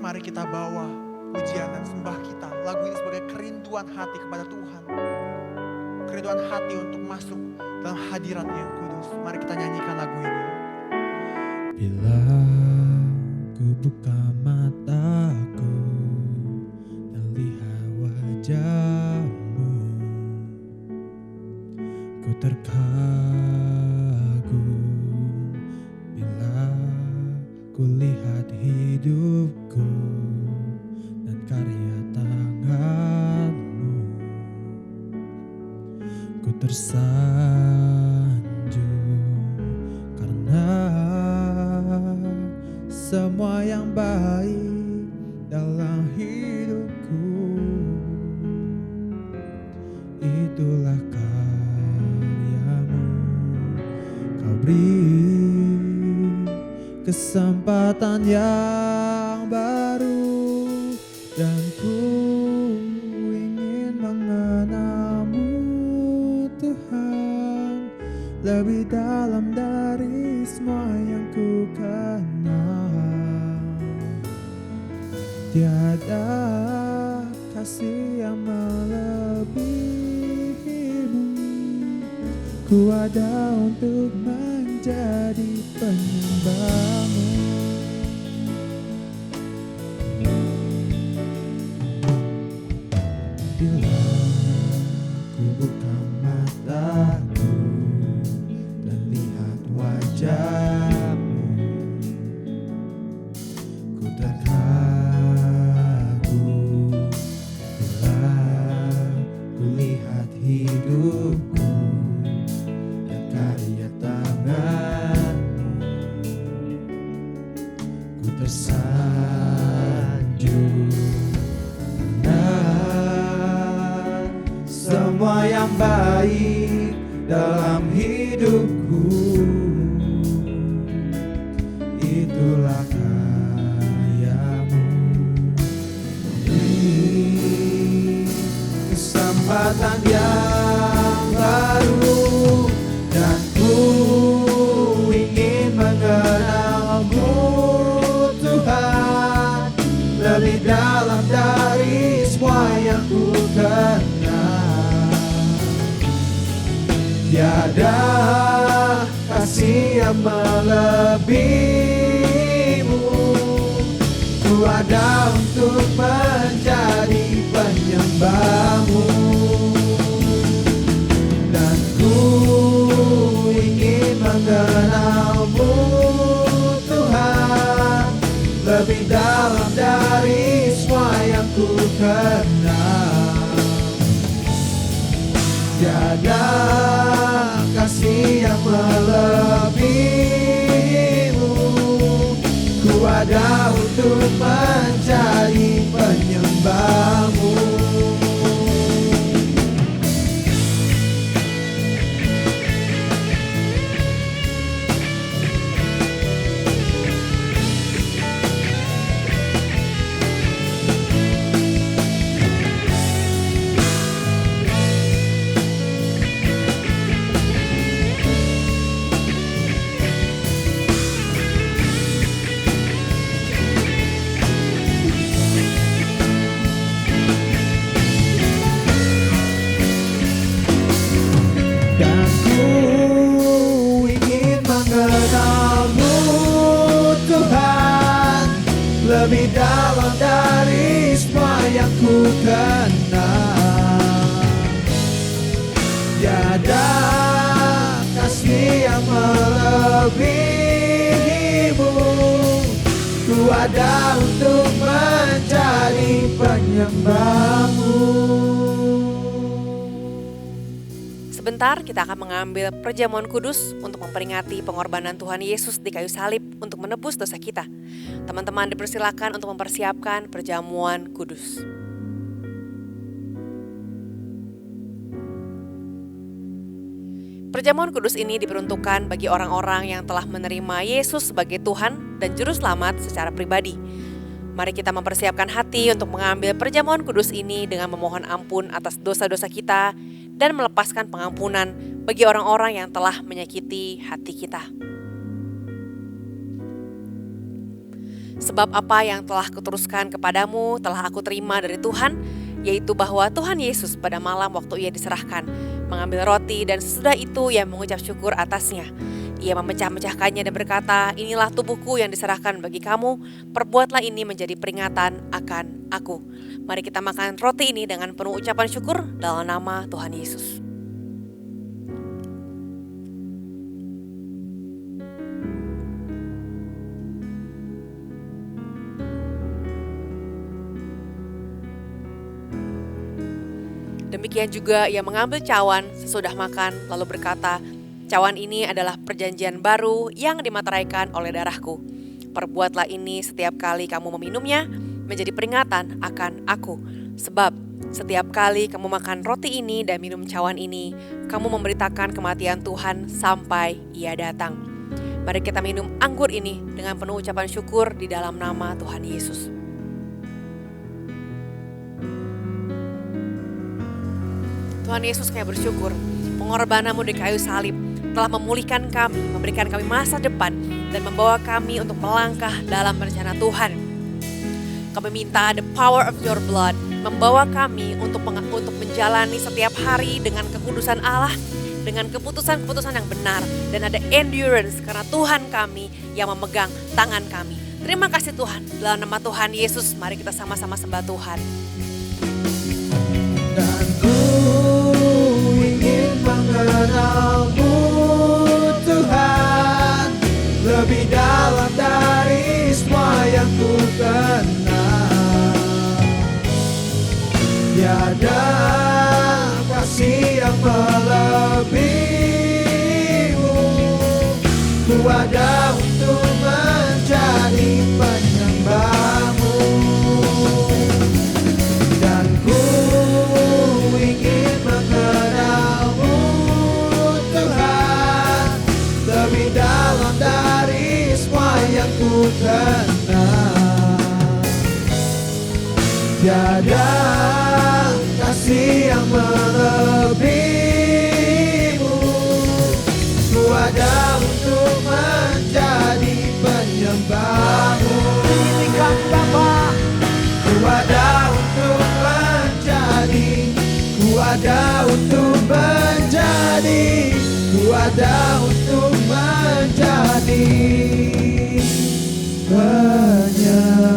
mari kita bawa pujian dan sembah kita. Lagu ini sebagai kerinduan hati kepada Tuhan. Kerinduan hati untuk masuk dalam hadirat-Nya yang kudus. Mari kita nyanyikan lagu ini. Bila ku buka mataku dan lihat wajah-Mu, ku terkagum. Bila ku lihat hidupku dan karya tangan-Mu, ku tersanjung karena semua yang baik dalam hidupku itulah karya-Mu. Kau beri kesempatan yang baru dan ku ingin mengenal-Mu Tuhan lebih dalam dari semua yang ku kenal. Tiada kasih yang melebihi-Mu. Ku ada untuk menjadi penyembah-Mu. Bila ku buka mataku dan lihat wajah-Mu, ku terkagum. Bila ku lihat hidupku dan karya tangan-Mu, ku tersanjung karena semua yang baik dalam hidupku itulah karya-Mu. Beri kesempatan yang baru dan ku ingin mengenal-Mu Tuhan lebih dalam dari semua yang ku kenal. Tiada kasih yang melebihi-Mu. Ku ada untuk menjadi penyembah-Mu dan ku ingin mengenal-Mu Tuhan lebih dalam dari semua yang ku kenal. Tiada kasih yang melebihi-Mu. Ku ada untuk menjadi penyembah-Mu. Dan ku ingin mengenal-Mu Tuhan lebih dalam dari semua yang ku kenal. Tiada kasih yang melebihi-Mu. Ku ada untuk menjadi penyembah-Mu. Sebentar kita akan mengambil perjamuan kudus untuk memperingati pengorbanan Tuhan Yesus di kayu salib untuk menebus dosa kita. Teman-teman dipersilakan untuk mempersiapkan perjamuan kudus. Perjamuan kudus ini diperuntukkan bagi orang-orang yang telah menerima Yesus sebagai Tuhan dan Juru Selamat secara pribadi. Mari kita mempersiapkan hati untuk mengambil perjamuan kudus ini dengan memohon ampun atas dosa-dosa kita dan melepaskan pengampunan bagi orang-orang yang telah menyakiti hati kita. Sebab apa yang telah kuteruskan kepadamu telah aku terima dari Tuhan, yaitu bahwa Tuhan Yesus pada malam waktu ia diserahkan, mengambil roti dan sesudah itu ia mengucap syukur atasnya. Ia memecah-mecahkannya dan berkata, inilah tubuhku yang diserahkan bagi kamu, perbuatlah ini menjadi peringatan akan aku. Mari kita makan roti ini dengan penuh ucapan syukur dalam nama Tuhan Yesus. Demikian juga ia mengambil cawan sesudah makan lalu berkata, cawan ini adalah perjanjian baru yang dimateraikan oleh darahku. Perbuatlah ini setiap kali kamu meminumnya menjadi peringatan akan aku. Sebab setiap kali kamu makan roti ini dan minum cawan ini, kamu memberitakan kematian Tuhan sampai ia datang. Mari kita minum anggur ini dengan penuh ucapan syukur di dalam nama Tuhan Yesus. Tuhan Yesus, kami bersyukur pengorbananmu di kayu salib telah memulihkan kami, memberikan kami masa depan dan membawa kami untuk melangkah dalam rencana Tuhan. Kami minta the power of your blood membawa kami untuk menjalani setiap hari dengan kekudusan Allah, dengan keputusan-keputusan yang benar, dan ada endurance karena Tuhan kami yang memegang tangan kami. Terima kasih Tuhan, dalam nama Tuhan Yesus mari kita sama-sama sembah Tuhan. Dan ku ingin mengenalmu Tuhan, lebih dalam dari semua yang ku kenal. Tiada kasih yang melebihimu, ku ada untuk menjadi penyembahmu. Dan ku ingin mengenalmu Tuhan, lebih dalam dari semua yang ku kenal. Tiada kasih yang melebihimu, ku ada untuk menjadi penyembahmu. Izinkan Bapa, ku ada untuk menjadi, ku ada untuk menjadi, ku ada untuk menjadi penyembahmu.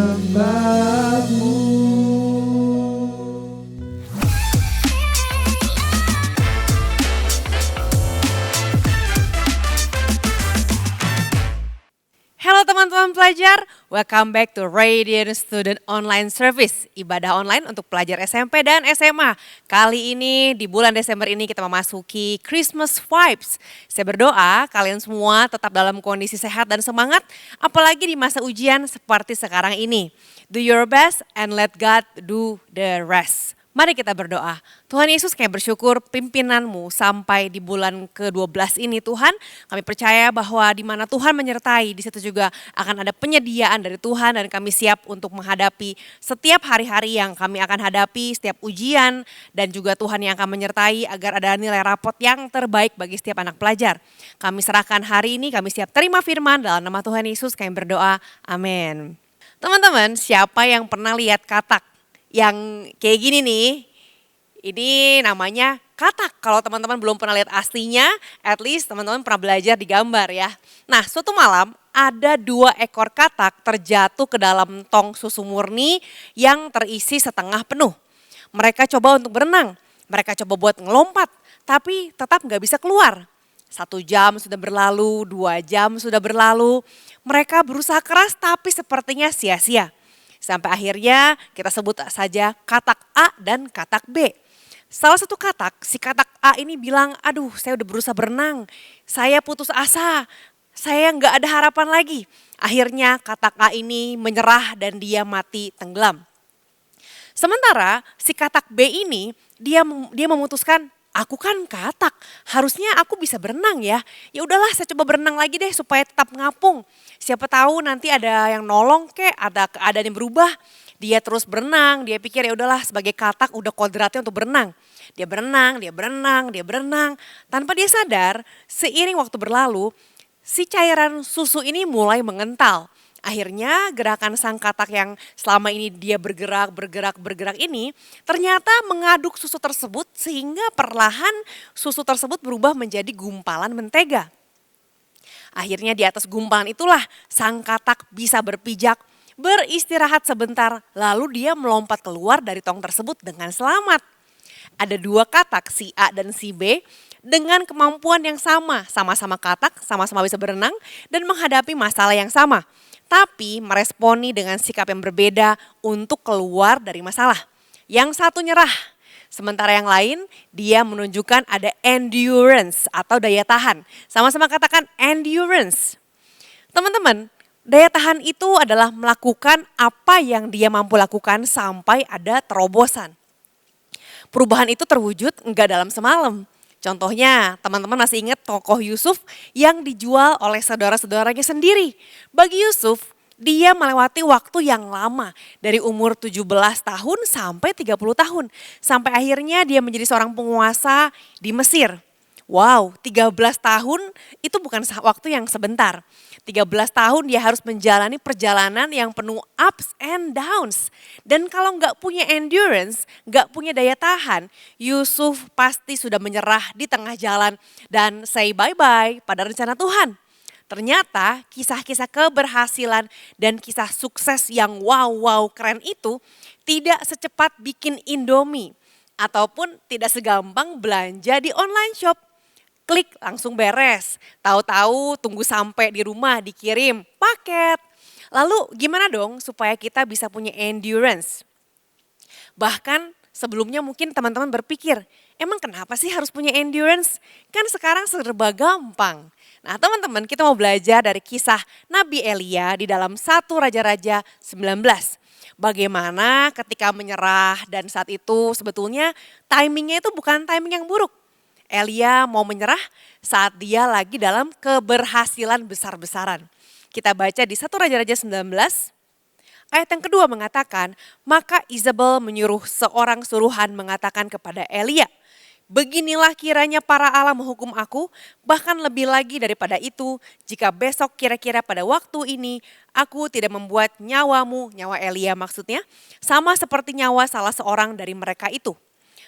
Halo teman-teman pelajar, welcome back to Radiant Student Online Service, ibadah online untuk pelajar SMP dan SMA. Kali ini di bulan Desember ini kita memasuki Christmas vibes. Saya berdoa kalian semua tetap dalam kondisi sehat dan semangat, apalagi di masa ujian seperti sekarang ini. Do your best and let God do the rest. Mari kita berdoa. Tuhan Yesus, kami bersyukur pimpinanmu sampai di bulan ke-12 ini Tuhan. Kami percaya bahwa di mana Tuhan menyertai, di situ juga akan ada penyediaan dari Tuhan dan kami siap untuk menghadapi setiap hari-hari yang kami akan hadapi, setiap ujian dan juga Tuhan yang akan menyertai agar ada nilai rapot yang terbaik bagi setiap anak pelajar. Kami serahkan hari ini, kami siap terima firman dalam nama Tuhan Yesus, kami berdoa. Amin. Teman-teman, siapa yang pernah lihat katak yang kayak gini nih? Ini namanya katak. Kalau teman-teman belum pernah lihat aslinya, at least teman-teman pernah belajar di gambar ya. Nah, suatu malam ada 2 ekor katak terjatuh ke dalam tong susu murni yang terisi setengah penuh. Mereka coba untuk berenang, mereka coba buat ngelompat, tapi tetap gak bisa keluar. 1 jam sudah berlalu, 2 jam sudah berlalu, mereka berusaha keras tapi sepertinya sia-sia. Sampai akhirnya kita sebut saja katak A dan katak B. Salah satu katak, si katak A ini bilang, aduh saya udah berusaha berenang, saya putus asa, saya nggak ada harapan lagi. Akhirnya katak A ini menyerah dan dia mati tenggelam. Sementara si katak B ini dia memutuskan, aku kan katak, harusnya aku bisa berenang ya. Ya udahlah saya coba berenang lagi deh supaya tetap ngapung. Siapa tahu nanti ada yang nolong kek, ada keadaan yang berubah. Dia terus berenang, dia pikir ya udahlah sebagai katak udah kodratnya untuk berenang. Dia berenang, dia berenang, dia berenang. Tanpa dia sadar, seiring waktu berlalu, si cairan susu ini mulai mengental. Akhirnya gerakan sang katak yang selama ini dia bergerak ini ternyata mengaduk susu tersebut sehingga perlahan susu tersebut berubah menjadi gumpalan mentega. Akhirnya di atas gumpalan itulah sang katak bisa berpijak, beristirahat sebentar, lalu dia melompat keluar dari tong tersebut dengan selamat. Ada dua katak, si A dan si B, dengan kemampuan yang sama, sama-sama katak, sama-sama bisa berenang dan menghadapi masalah yang sama. Tapi meresponi dengan sikap yang berbeda untuk keluar dari masalah. Yang satu nyerah, sementara yang lain dia menunjukkan ada endurance atau daya tahan. Sama-sama katakan endurance. Teman-teman, daya tahan itu adalah melakukan apa yang dia mampu lakukan sampai ada terobosan. Perubahan itu terwujud enggak dalam semalam. Contohnya, teman-teman masih ingat tokoh Yusuf yang dijual oleh saudara-saudaranya sendiri. Bagi Yusuf, dia melewati waktu yang lama dari umur 17 tahun sampai 30 tahun. Sampai akhirnya dia menjadi seorang penguasa di Mesir. Wow, 13 tahun itu bukan waktu yang sebentar. 13 tahun dia harus menjalani perjalanan yang penuh ups and downs. Dan kalau nggak punya endurance, nggak punya daya tahan, Yusuf pasti sudah menyerah di tengah jalan dan say bye-bye pada rencana Tuhan. Ternyata kisah-kisah keberhasilan dan kisah sukses yang wow keren itu tidak secepat bikin Indomie. Ataupun tidak segampang belanja di online shop. Klik langsung beres, tahu-tahu tunggu sampai di rumah dikirim paket. Lalu gimana dong supaya kita bisa punya endurance? Bahkan sebelumnya mungkin teman-teman berpikir, emang kenapa sih harus punya endurance? Kan sekarang serba gampang. Nah teman-teman, kita mau belajar dari kisah Nabi Elia di dalam 1 Raja-Raja 19. Bagaimana ketika menyerah dan saat itu sebetulnya timingnya itu bukan timing yang buruk. Elia mau menyerah saat dia lagi dalam keberhasilan besar-besaran. Kita baca di 1 Raja-Raja 19, ayat yang kedua mengatakan, maka Izebel menyuruh seorang suruhan mengatakan kepada Elia, beginilah kiranya para Allah menghukum aku, bahkan lebih lagi daripada itu, jika besok kira-kira pada waktu ini, aku tidak membuat nyawamu, nyawa Elia maksudnya, sama seperti nyawa salah seorang dari mereka itu.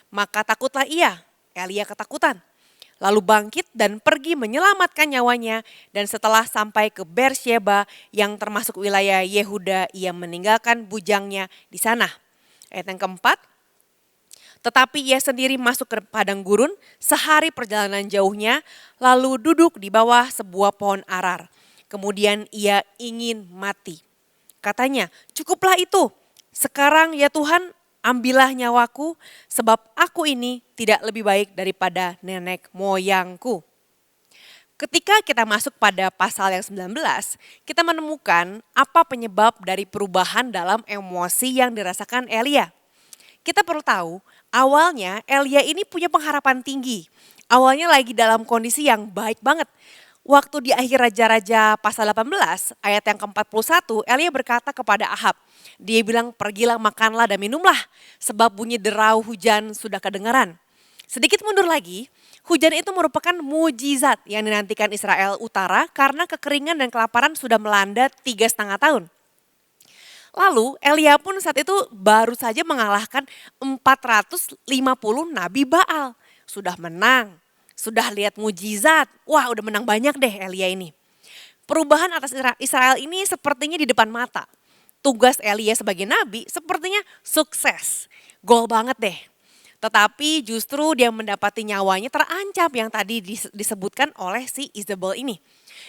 Maka takutlah ia. Elia ketakutan, lalu bangkit dan pergi menyelamatkan nyawanya dan setelah sampai ke Beersheba yang termasuk wilayah Yehuda, ia meninggalkan bujangnya di sana. Ayat yang keempat, tetapi ia sendiri masuk ke padang gurun sehari perjalanan jauhnya, lalu duduk di bawah sebuah pohon arar. Kemudian ia ingin mati. Katanya, cukuplah itu, sekarang ya Tuhan, ambillah nyawaku sebab aku ini tidak lebih baik daripada nenek moyangku. Ketika kita masuk pada pasal yang 19, kita menemukan apa penyebab dari perubahan dalam emosi yang dirasakan Elia. Kita perlu tahu, awalnya Elia ini punya pengharapan tinggi. Awalnya lagi dalam kondisi yang baik banget. Waktu di akhir Raja-Raja pasal 18 ayat yang ke-41, Elia berkata kepada Ahab, dia bilang pergilah makanlah dan minumlah sebab bunyi derau hujan sudah kedengaran. Sedikit mundur lagi, hujan itu merupakan mujizat yang dinantikan Israel Utara karena kekeringan dan kelaparan sudah melanda 3,5 tahun. Lalu Elia pun saat itu baru saja mengalahkan 450 Nabi Baal. Sudah menang, sudah lihat mujizat, wah udah menang banyak deh Elia ini. Perubahan atas Israel ini sepertinya di depan mata. Tugas Elia sebagai nabi sepertinya sukses, gol banget deh. Tetapi justru dia mendapati nyawanya terancam yang tadi disebutkan oleh si Izebel ini.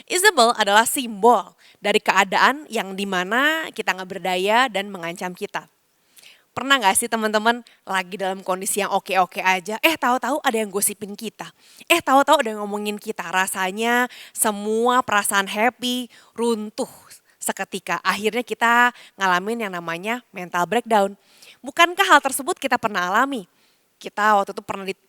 Izebel adalah simbol dari keadaan yang dimana kita gak berdaya dan mengancam kita. Pernah gak sih teman-teman lagi dalam kondisi yang oke-oke aja, tahu-tahu ada yang gosipin kita. Tahu-tahu ada yang ngomongin kita, rasanya semua perasaan happy runtuh seketika. Akhirnya kita ngalamin yang namanya mental breakdown. Bukankah hal tersebut kita pernah alami? Kita waktu itu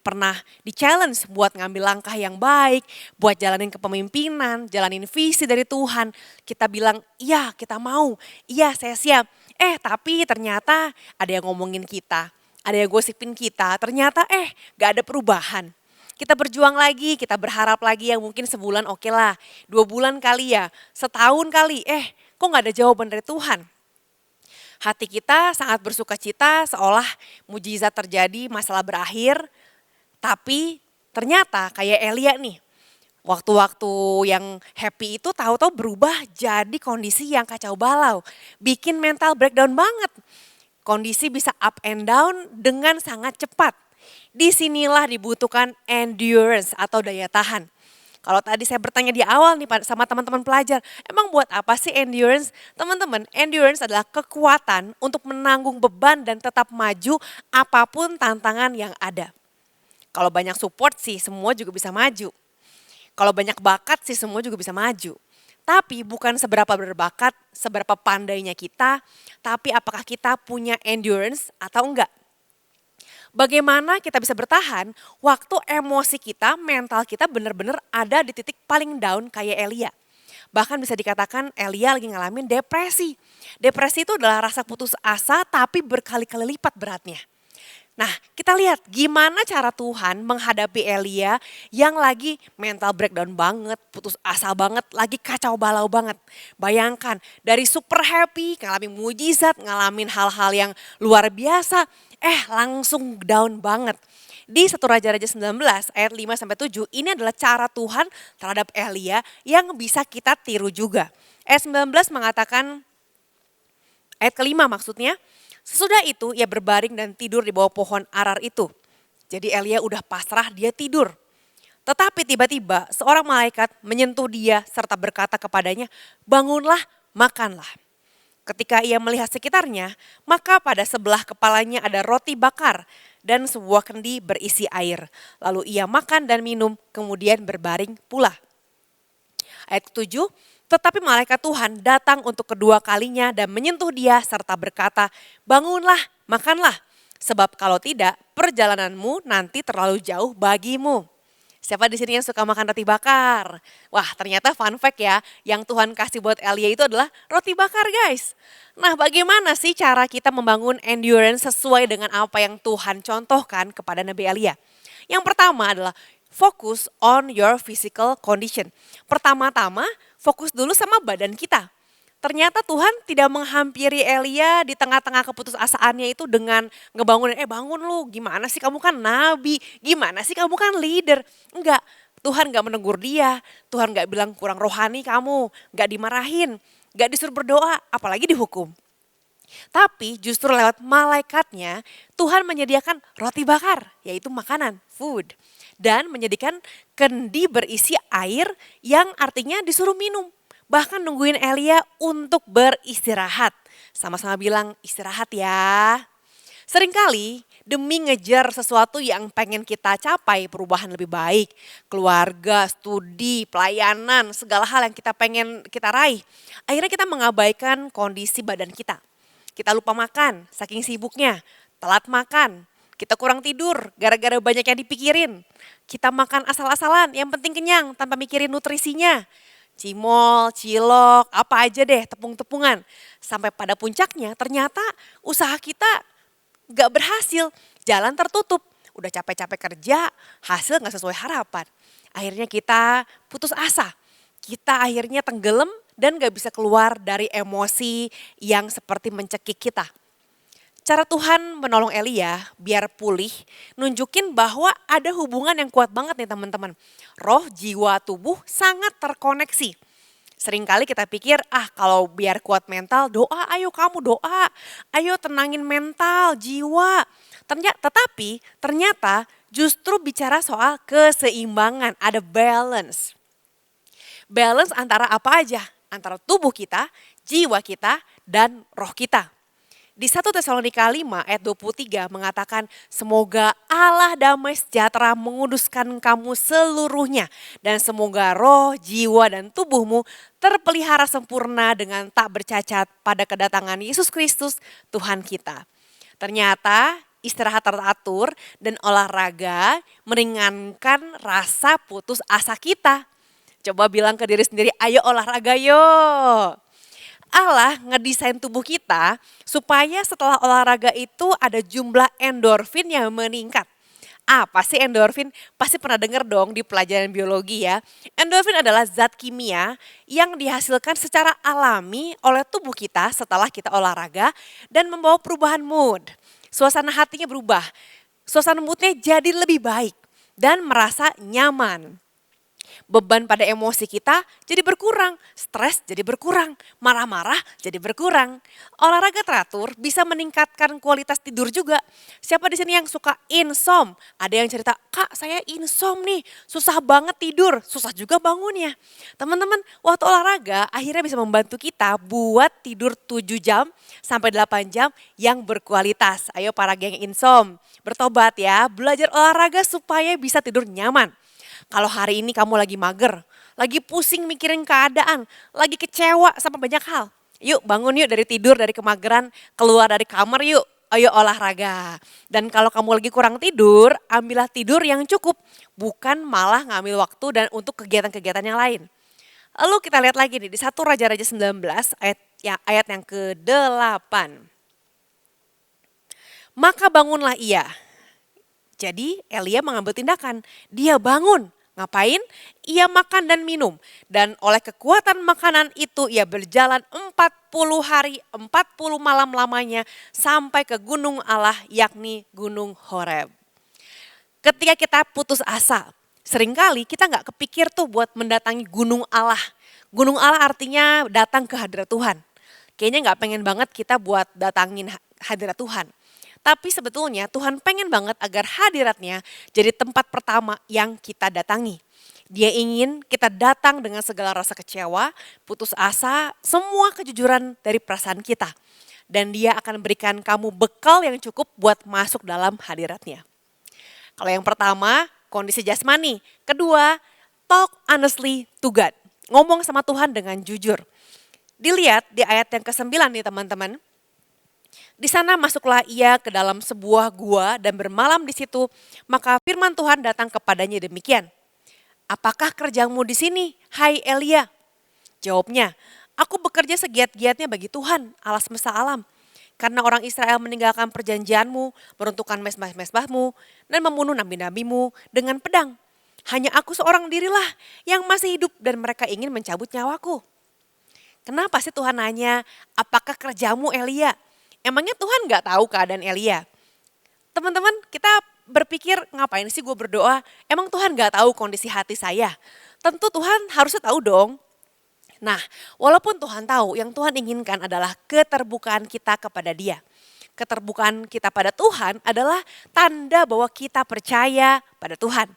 pernah di-challenge buat ngambil langkah yang baik, buat jalanin kepemimpinan, jalanin visi dari Tuhan. Kita bilang, iya kita mau, iya saya siap. Tapi ternyata ada yang ngomongin kita, ada yang gosipin kita, ternyata gak ada perubahan. Kita berjuang lagi, kita berharap lagi yang mungkin sebulan oke lah, 2 bulan kali ya, setahun kali, kok gak ada jawaban dari Tuhan? Hati kita sangat bersuka cita seolah mujizat terjadi, masalah berakhir. Tapi ternyata kayak Elia nih, waktu-waktu yang happy itu tahu-tahu berubah jadi kondisi yang kacau balau. Bikin mental breakdown banget. Kondisi bisa up and down dengan sangat cepat. Disinilah dibutuhkan endurance atau daya tahan. Kalau tadi saya bertanya di awal nih sama teman-teman pelajar, emang buat apa sih endurance? Teman-teman, endurance adalah kekuatan untuk menanggung beban dan tetap maju apapun tantangan yang ada. Kalau banyak support sih semua juga bisa maju. Kalau banyak bakat sih semua juga bisa maju. Tapi bukan seberapa berbakat, seberapa pandainya kita, tapi apakah kita punya endurance atau enggak. Bagaimana kita bisa bertahan waktu emosi kita, mental kita benar-benar ada di titik paling down kayak Elia. Bahkan bisa dikatakan Elia lagi ngalamin depresi. Depresi itu adalah rasa putus asa tapi berkali-kali lipat beratnya. Nah, kita lihat gimana cara Tuhan menghadapi Elia yang lagi mental breakdown banget, putus asa banget, lagi kacau balau banget. Bayangkan dari super happy, ngalamin mujizat, ngalamin hal-hal yang luar biasa, langsung down banget. Di 1 Raja-Raja 19 ayat 5-7 ini adalah cara Tuhan terhadap Elia yang bisa kita tiru juga. Ayat 19 mengatakan, ayat kelima maksudnya, sesudah itu ia berbaring dan tidur di bawah pohon arar itu. Jadi Elia udah pasrah, dia tidur. Tetapi tiba-tiba seorang malaikat menyentuh dia serta berkata kepadanya, bangunlah, makanlah. Ketika ia melihat sekitarnya, maka pada sebelah kepalanya ada roti bakar dan sebuah kendi berisi air. Lalu ia makan dan minum, kemudian berbaring pula. Ayat 7, tetapi malaikat Tuhan datang untuk kedua kalinya dan menyentuh dia serta berkata, bangunlah, makanlah, sebab kalau tidak perjalananmu nanti terlalu jauh bagimu. Siapa di sini yang suka makan roti bakar? Wah, ternyata fun fact ya, yang Tuhan kasih buat Elia itu adalah roti bakar guys. Nah, bagaimana sih cara kita membangun endurance sesuai dengan apa yang Tuhan contohkan kepada Nabi Elia? Yang pertama adalah fokus on your physical condition. Pertama-tama fokus dulu sama badan kita. Ternyata Tuhan tidak menghampiri Elia di tengah-tengah keputusasaannya itu dengan ngebangunin, bangun lu, gimana sih kamu kan nabi, gimana sih kamu kan leader. Enggak, Tuhan gak menegur dia, Tuhan gak bilang kurang rohani kamu, gak dimarahin, gak disuruh berdoa, apalagi dihukum. Tapi justru lewat malaikatnya Tuhan menyediakan roti bakar, yaitu makanan, food. Dan menyediakan kendi berisi air yang artinya disuruh minum. Bahkan nungguin Elia untuk beristirahat. Sama-sama bilang istirahat ya. Seringkali demi ngejar sesuatu yang pengen kita capai, perubahan lebih baik, keluarga, studi, pelayanan, segala hal yang kita pengen kita raih. Akhirnya kita mengabaikan kondisi badan kita. Kita lupa makan saking sibuknya, telat makan. Kita kurang tidur gara-gara banyak yang dipikirin. Kita makan asal-asalan yang penting kenyang tanpa mikirin nutrisinya. Cimol, cilok, apa aja deh, tepung-tepungan. Sampai pada puncaknya ternyata usaha kita gak berhasil, jalan tertutup. Udah capek-capek kerja, hasil gak sesuai harapan. Akhirnya kita putus asa, kita akhirnya tenggelam dan gak bisa keluar dari emosi yang seperti mencekik kita. Cara Tuhan menolong Elia biar pulih, nunjukin bahwa ada hubungan yang kuat banget nih teman-teman. Roh, jiwa, tubuh sangat terkoneksi. Seringkali kita pikir, kalau biar kuat mental doa, ayo kamu doa. Ayo tenangin mental, jiwa. Tetapi ternyata justru bicara soal keseimbangan, ada balance. Balance antara apa aja? Antara tubuh kita, jiwa kita, dan roh kita. Di 1 Tesalonika 5 ayat 23 mengatakan, semoga Allah damai sejahtera menguduskan kamu seluruhnya. Dan semoga roh, jiwa dan tubuhmu terpelihara sempurna dengan tak bercacat pada kedatangan Yesus Kristus Tuhan kita. Ternyata istirahat teratur dan olahraga meringankan rasa putus asa kita. Coba bilang ke diri sendiri, ayo olahraga yuk. Allah ngedesain tubuh kita supaya setelah olahraga itu ada jumlah endorfin yang meningkat. Apa sih endorfin? Pasti pernah dengar dong di pelajaran biologi ya. Endorfin adalah zat kimia yang dihasilkan secara alami oleh tubuh kita setelah kita olahraga dan membawa perubahan mood. Suasana hatinya berubah, suasana moodnya jadi lebih baik dan merasa nyaman. Beban pada emosi kita jadi berkurang, stres jadi berkurang, marah-marah jadi berkurang. Olahraga teratur bisa meningkatkan kualitas tidur juga. Siapa di sini yang suka insom? Ada yang cerita, "Kak, saya insom nih, susah banget tidur, susah juga bangunnya." Teman-teman, waktu olahraga akhirnya bisa membantu kita buat tidur 7 jam sampai 8 jam yang berkualitas. Ayo para geng insom, bertobat ya, belajar olahraga supaya bisa tidur nyaman. Kalau hari ini kamu lagi mager, lagi pusing mikirin keadaan, lagi kecewa sama banyak hal. Yuk bangun yuk dari tidur, dari kemageran, keluar dari kamar yuk. Ayo olahraga. Dan kalau kamu lagi kurang tidur, ambillah tidur yang cukup. Bukan malah ngambil waktu dan untuk kegiatan-kegiatan yang lain. Lalu kita lihat lagi nih di 1 Raja-Raja 19 ayat yang ke-8. Maka bangunlah ia. Jadi Elia mengambil tindakan, dia bangun. Ngapain? Ia makan dan minum. Dan oleh kekuatan makanan itu ia berjalan 40 hari, 40 malam lamanya sampai ke gunung Allah yakni gunung Horeb. Ketika kita putus asa, seringkali kita nggak kepikir tuh buat mendatangi gunung Allah. Gunung Allah artinya datang ke hadirat Tuhan. Kayaknya nggak pengen banget kita buat datangin hadirat Tuhan. Tapi sebetulnya Tuhan pengen banget agar hadiratnya jadi tempat pertama yang kita datangi. Dia ingin kita datang dengan segala rasa kecewa, putus asa, semua kejujuran dari perasaan kita. Dan dia akan berikan kamu bekal yang cukup buat masuk dalam hadiratnya. Kalau yang pertama, kondisi jasmani. Kedua, talk honestly to God. Ngomong sama Tuhan dengan jujur. Dilihat di ayat yang ke-9 nih teman-teman. Di sana masuklah ia ke dalam sebuah gua dan bermalam di situ. Maka firman Tuhan datang kepadanya demikian. Apakah kerjamu di sini, hai Elia? Jawabnya, aku bekerja segiat-giatnya bagi Tuhan, Allah semesta alam. Karena orang Israel meninggalkan perjanjianmu, meruntuhkan mesbah-mesbahmu, dan membunuh nabi-nabimu dengan pedang. Hanya aku seorang dirilah yang masih hidup dan mereka ingin mencabut nyawaku. Kenapa sih Tuhan nanya, apakah kerjamu Elia? Emangnya Tuhan gak tahu keadaan Elia? Teman-teman, kita berpikir ngapain sih gue berdoa? Emang Tuhan gak tahu kondisi hati saya? Tentu Tuhan harusnya tahu dong. Nah, walaupun Tuhan tahu, yang Tuhan inginkan adalah keterbukaan kita kepada Dia. Keterbukaan kita pada Tuhan adalah tanda bahwa kita percaya pada Tuhan.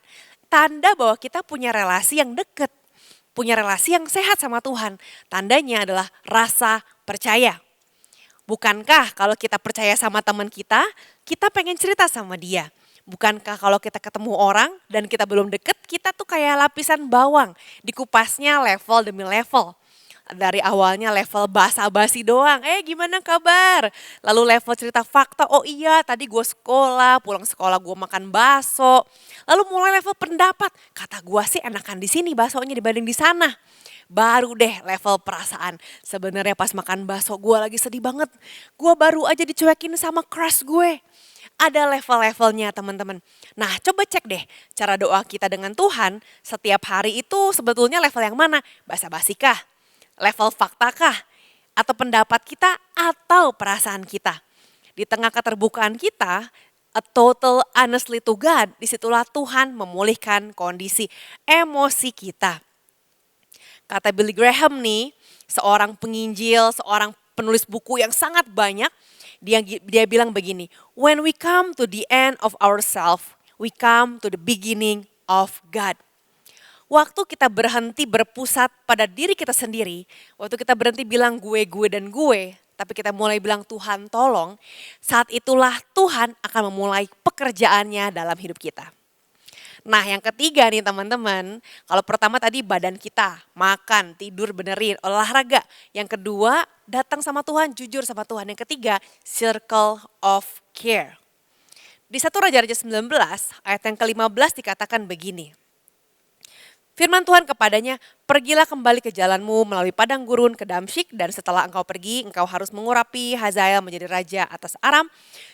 Tanda bahwa kita punya relasi yang dekat, punya relasi yang sehat sama Tuhan. Tandanya adalah rasa percaya. Bukankah kalau kita percaya sama teman kita pengen cerita sama dia. Bukankah kalau kita ketemu orang dan kita belum deket, kita tuh kayak lapisan bawang. Dikupasnya level demi level. Dari awalnya level basa-basi doang, gimana kabar? Lalu level cerita fakta, oh iya tadi gue sekolah, pulang sekolah gue makan bakso. Lalu mulai level pendapat, kata gue sih enakan di sini baksonya dibanding di sana. Baru deh level perasaan. Sebenarnya pas makan bakso gue lagi sedih banget. Gue baru aja dicuekin sama crush gue. Ada level-levelnya teman-teman. Nah coba cek deh cara doa kita dengan Tuhan setiap hari itu sebetulnya level yang mana? Basa-basi kah? Level fakta kah? Atau pendapat kita atau perasaan kita? Di tengah keterbukaan kita, a total honestly to God, disitulah Tuhan memulihkan kondisi emosi kita. Kata Billy Graham nih, seorang penginjil, seorang penulis buku yang sangat banyak, dia bilang begini, when we come to the end of ourselves, we come to the beginning of God. Waktu kita berhenti berpusat pada diri kita sendiri, waktu kita berhenti bilang gue dan gue, tapi kita mulai bilang Tuhan tolong, saat itulah Tuhan akan memulai pekerjaannya dalam hidup kita. Nah yang ketiga nih teman-teman, kalau pertama tadi badan kita, makan, tidur, benerin, olahraga. Yang kedua datang sama Tuhan, jujur sama Tuhan. Yang ketiga circle of care. Di 1 Raja-Raja 19 ayat yang ke-15 dikatakan begini. Firman Tuhan kepadanya, Pergilah kembali ke jalanmu melalui padang gurun ke Damsyik, dan setelah engkau pergi, engkau harus mengurapi Hazael menjadi raja atas Aram.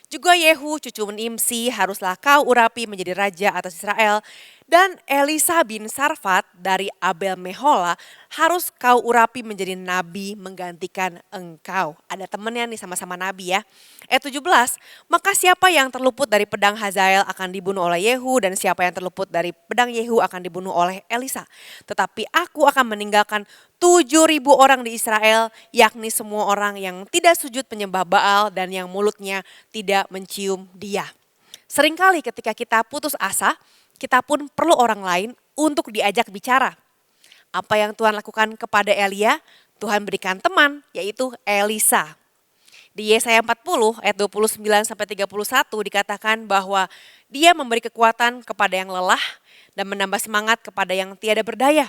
Juga Yehu cucu Nimsi haruslah kau urapi menjadi raja atas Israel. Dan Elisa bin Sarfat dari Abel Mehola harus kau urapi menjadi nabi menggantikan engkau. Ada temennya nih, sama-sama nabi ya. Ayat 17, maka siapa yang terluput dari pedang Hazael akan dibunuh oleh Yehu, dan siapa yang terluput dari pedang Yehu akan dibunuh oleh Elisa. Tetapi aku akan meninggalkan 7.000 orang di Israel, yakni semua orang yang tidak sujud penyembah Baal dan yang mulutnya tidak mencium dia. Seringkali ketika kita putus asa, kita pun perlu orang lain untuk diajak bicara. Apa yang Tuhan lakukan kepada Elia, Tuhan berikan teman, yaitu Elisa. Di Yesaya 40 ayat 29-31 dikatakan bahwa dia memberi kekuatan kepada yang lelah dan menambah semangat kepada yang tiada berdaya.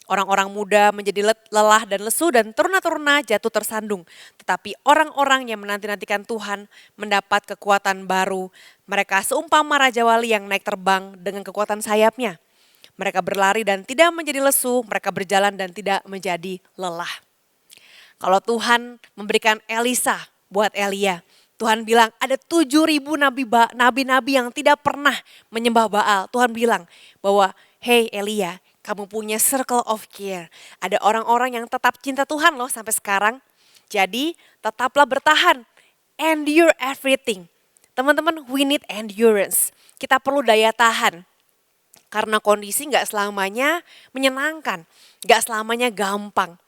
Orang-orang muda menjadi lelah dan lesu, dan teruna-teruna jatuh tersandung. Tetapi orang-orang yang menanti-nantikan Tuhan mendapat kekuatan baru. Mereka seumpama Raja Wali yang naik terbang dengan kekuatan sayapnya. Mereka berlari dan tidak menjadi lesu, mereka berjalan dan tidak menjadi lelah. Kalau Tuhan memberikan Elisa buat Elia, Tuhan bilang ada 7.000 nabi-nabi yang tidak pernah menyembah Baal. Tuhan bilang bahwa, hey Elia, kamu punya circle of care. Ada orang-orang yang tetap cinta Tuhan loh sampai sekarang. Jadi tetaplah bertahan. Endure everything. Teman-teman, we need endurance. Kita perlu daya tahan. Karena kondisi gak selamanya menyenangkan. Gak selamanya gampang.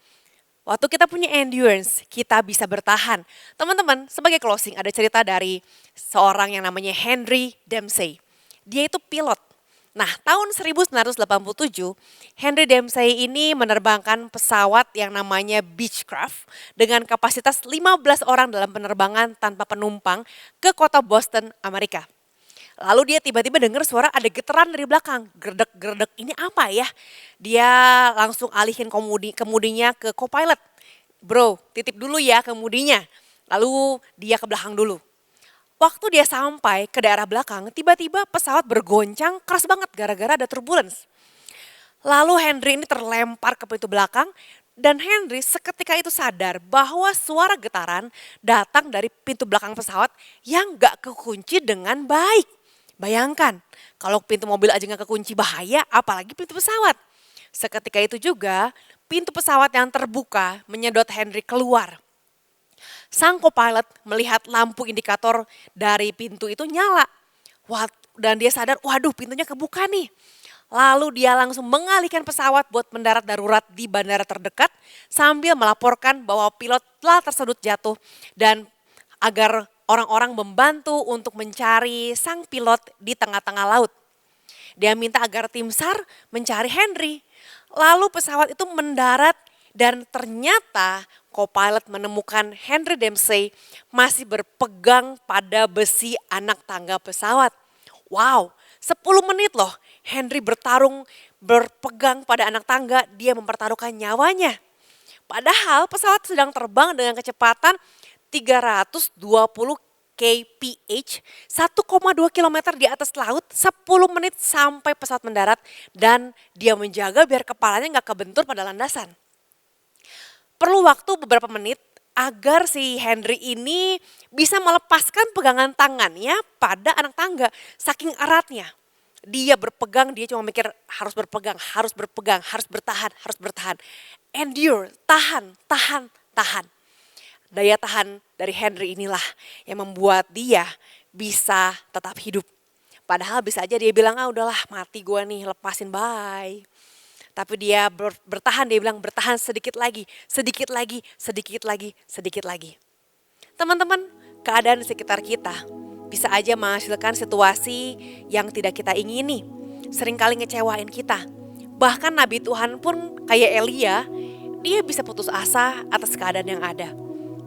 Waktu kita punya endurance, kita bisa bertahan. Teman-teman, sebagai closing ada cerita dari seorang yang namanya Henry Dempsey. Dia itu pilot. Nah, tahun 1987, Henry Dempsey ini menerbangkan pesawat yang namanya Beechcraft dengan kapasitas 15 orang dalam penerbangan tanpa penumpang ke kota Boston, Amerika. Lalu dia tiba-tiba dengar suara ada getaran dari belakang, gerdek-gerdek, ini apa ya? Dia langsung alihin kemudinya ke co-pilot. Bro, titip dulu ya kemudinya. Lalu dia ke belakang dulu. Waktu dia sampai ke daerah belakang, tiba-tiba pesawat bergoncang keras banget gara-gara ada turbulence. Lalu Henry ini terlempar ke pintu belakang, dan Henry seketika itu sadar bahwa suara getaran datang dari pintu belakang pesawat yang gak kekunci dengan baik. Bayangkan, kalau pintu mobil aja gak kekunci bahaya, apalagi pintu pesawat. Seketika itu juga pintu pesawat yang terbuka menyedot Henry keluar. Sang co-pilot melihat lampu indikator dari pintu itu nyala. Dan dia sadar, waduh pintunya kebuka nih. Lalu dia langsung mengalihkan pesawat buat mendarat darurat di bandara terdekat sambil melaporkan bahwa pilot telah tersedot jatuh dan agar orang-orang membantu untuk mencari sang pilot di tengah-tengah laut. Dia minta agar tim SAR mencari Henry. Lalu pesawat itu mendarat dan ternyata co-pilot menemukan Henry Dempsey masih berpegang pada besi anak tangga pesawat. Wow, 10 menit loh Henry berpegang pada anak tangga, dia mempertaruhkan nyawanya. Padahal pesawat sedang terbang dengan kecepatan 320 kph, 1,2 km di atas laut, 10 menit sampai pesawat mendarat, dan dia menjaga biar kepalanya gak kebentur pada landasan. Perlu waktu beberapa menit agar si Henry ini bisa melepaskan pegangan tangannya pada anak tangga. Saking eratnya. Dia berpegang, dia cuma mikir harus berpegang, harus bertahan. Endure, tahan. Daya tahan dari Henry inilah yang membuat dia bisa tetap hidup. Padahal bisa aja dia bilang, udahlah mati gue nih, lepasin, bye. Tapi dia bertahan, dia bilang bertahan sedikit lagi. Teman-teman, keadaan di sekitar kita bisa aja menghasilkan situasi yang tidak kita ingini. Seringkali ngecewain kita. Bahkan Nabi Tuhan pun kayak Elia, dia bisa putus asa atas keadaan yang ada.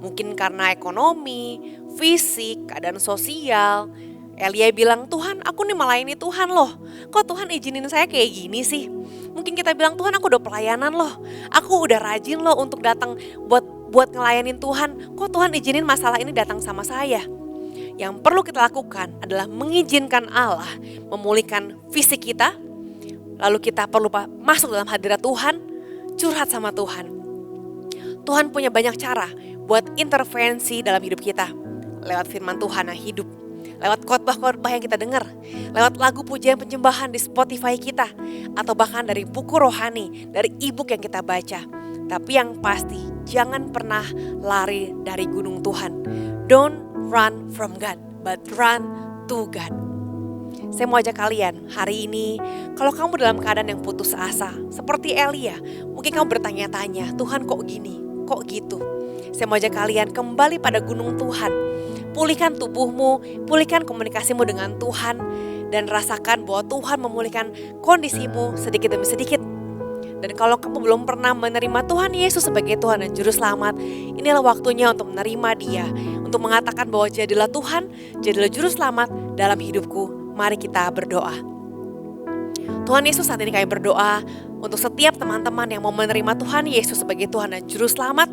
Mungkin karena ekonomi, fisik, keadaan sosial. Elia bilang, Tuhan aku nih melayani Tuhan loh. Kok Tuhan izinin saya kayak gini sih? Mungkin kita bilang, Tuhan aku udah pelayanan loh. Aku udah rajin loh untuk datang buat ngelayanin Tuhan. Kok Tuhan izinin masalah ini datang sama saya? Yang perlu kita lakukan adalah mengizinkan Allah memulihkan fisik kita. Lalu kita perlu masuk dalam hadirat Tuhan. curhat sama Tuhan. Tuhan punya banyak cara buat intervensi dalam hidup kita. Lewat firman Tuhan yang hidup, lewat khotbah-khotbah yang kita dengar, lewat lagu pujian penyembahan di Spotify kita, atau bahkan dari buku rohani, dari e-book yang kita baca. Tapi yang pasti, jangan pernah lari dari gunung Tuhan. Don't run from God, but run to God. Saya mau ajak kalian hari ini, kalau kamu dalam keadaan yang putus asa, seperti Elia, mungkin kamu bertanya-tanya, Tuhan kok gini, kok gitu. Saya mau ajak kalian kembali pada gunung Tuhan. Pulihkan tubuhmu, pulihkan komunikasimu dengan Tuhan, dan rasakan bahwa Tuhan memulihkan kondisimu sedikit demi sedikit. Dan kalau kamu belum pernah menerima Tuhan Yesus sebagai Tuhan dan Juru Selamat, inilah waktunya untuk menerima Dia, untuk mengatakan bahwa jadilah Tuhan, jadilah Juru Selamat dalam hidupku. Mari kita berdoa. Tuhan Yesus, saat ini kami berdoa untuk setiap teman-teman yang mau menerima Tuhan Yesus sebagai Tuhan dan Juru Selamat.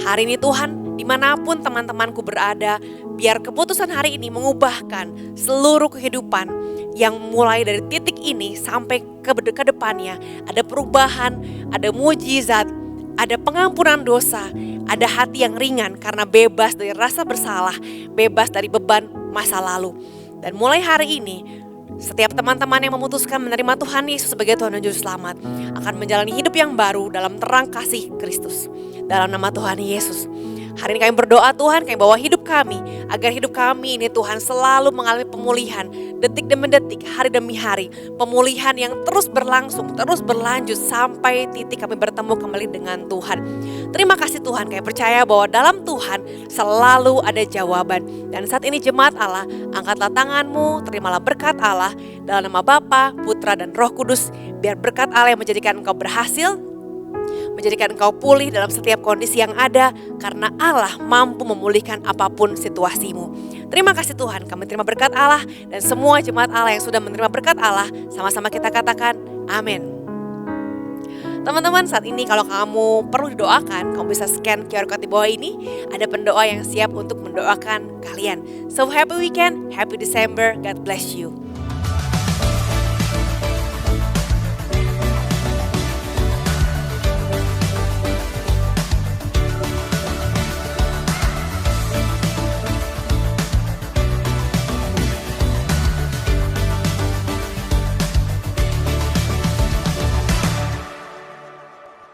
Hari ini Tuhan, dimanapun teman-temanku berada, biar keputusan hari ini mengubahkan seluruh kehidupan yang mulai dari titik ini sampai ke depannya. Ada perubahan, ada mujizat, ada pengampunan dosa, ada hati yang ringan karena bebas dari rasa bersalah, bebas dari beban masa lalu. Dan mulai hari ini, setiap teman-teman yang memutuskan menerima Tuhan Yesus sebagai Tuhan dan Juru Selamat akan menjalani hidup yang baru dalam terang kasih Kristus. Dalam nama Tuhan Yesus. Hari ini kami berdoa Tuhan, kami bawa hidup kami, agar hidup kami ini Tuhan selalu mengalami pemulihan, detik demi detik, hari demi hari. Pemulihan yang terus berlangsung, terus berlanjut sampai titik kami bertemu kembali dengan Tuhan. Terima kasih Tuhan, kami percaya bahwa dalam Tuhan selalu ada jawaban. Dan saat ini jemaat Allah, angkatlah tanganmu, terimalah berkat Allah dalam nama Bapa, Putra dan Roh Kudus. Biar berkat Allah yang menjadikan engkau berhasil, menjadikan engkau pulih dalam setiap kondisi yang ada, karena Allah mampu memulihkan apapun situasimu. Terima kasih Tuhan, kami terima berkat Allah, dan semua jemaat Allah yang sudah menerima berkat Allah, sama-sama kita katakan amin. Teman-teman, saat ini kalau kamu perlu didoakan, kamu bisa scan QR code di bawah ini. Ada pendoa yang siap untuk mendoakan kalian. So happy weekend, happy December, God bless you.